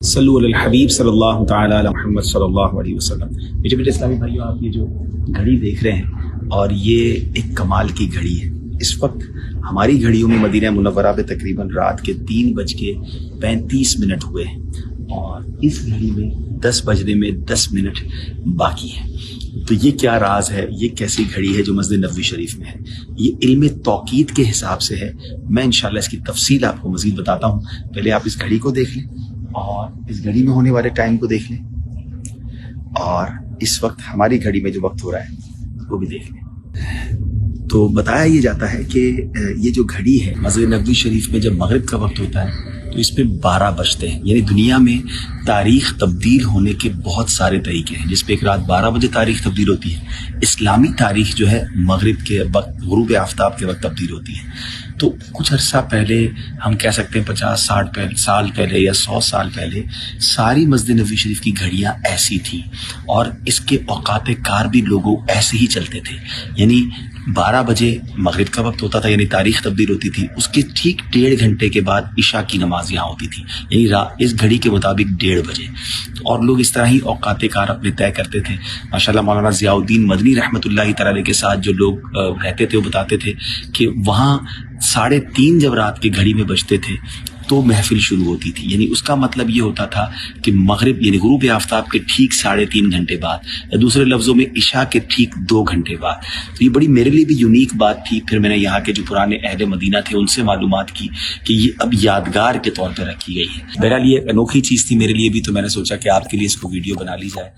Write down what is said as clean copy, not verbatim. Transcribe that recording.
صلو علی الحبیب صلی اللہ تعالی علی محمد صلی اللہ علیہ وسلم۔ میٹھے میٹھے اسلامی بھائیو، آپ یہ جو گھڑی دیکھ رہے ہیں اور یہ ایک کمال کی گھڑی ہے۔ اس وقت ہماری گھڑیوں میں مدینہ منورہ پہ تقریباً رات کے 3:35 ہوئے ہیں اور اس گھڑی میں 10 بجنے میں 10 منٹ باقی ہے۔ تو یہ کیا راز ہے، یہ کیسی گھڑی ہے جو مسجد نبوی شریف میں ہے؟ یہ علم توقیت کے حساب سے ہے۔ میں انشاءاللہ اس کی تفصیل آپ کو مزید بتاتا ہوں۔ پہلے آپ اس گھڑی کو دیکھ لیں اور اس گھڑی میں ہونے والے ٹائم کو دیکھ لیں، اور اس وقت ہماری گھڑی میں جو وقت ہو رہا ہے وہ بھی دیکھ لیں۔ تو بتایا یہ جاتا ہے کہ یہ جو گھڑی ہے مسجد نبوی شریف میں جب مغرب کا وقت ہوتا ہے تو اس پہ 12 بجتے ہیں۔ یعنی دنیا میں تاریخ تبدیل ہونے کے بہت سارے طریقے ہیں، جس پہ ایک رات 12 بجے تاریخ تبدیل ہوتی ہے۔ اسلامی تاریخ جو ہے مغرب کے وقت، غروب آفتاب کے وقت تبدیل ہوتی ہے۔ تو کچھ عرصہ پہلے، ہم کہہ سکتے ہیں 50-60 سال پہلے یا 100 سال پہلے، ساری مسجد نبوی شریف کی گھڑیاں ایسی تھیں اور اس کے اوقات کار بھی لوگوں ایسے ہی چلتے تھے۔ یعنی 12 بجے مغرب کا وقت ہوتا تھا، یعنی تاریخ تبدیل ہوتی تھی، اس کے ٹھیک 1.5 گھنٹے کے بعد عشاء کی نماز یہاں ہوتی تھی، یعنی اس گھڑی کے مطابق 1:30 بجے، اور لوگ اس طرح ہی اوقات کار اپنے طے کرتے تھے۔ ماشاءاللہ مولانا ضیاء الدین مدنی رحمۃ اللہ تعالی کے ساتھ جو لوگ رہتے تھے وہ بتاتے تھے کہ وہاں 3:30 جب رات کی گھڑی میں بجتے تھے تو محفل شروع ہوتی تھی۔ یعنی اس کا مطلب یہ ہوتا تھا کہ مغرب یعنی غروب آفتاب کے ٹھیک 3.5 گھنٹے بعد، یا دوسرے لفظوں میں عشاء کے ٹھیک 2 گھنٹے بعد۔ تو یہ بڑی میرے لیے بھی یونیک بات تھی۔ پھر میں نے یہاں کے جو پرانے اہل مدینہ تھے ان سے معلومات کی کہ یہ اب یادگار کے طور پہ رکھی گئی ہے۔ بہرحال یہ انوکھی چیز تھی میرے لیے بھی، تو میں نے سوچا کہ آپ کے لیے اس کو ویڈیو بنا لی جائے۔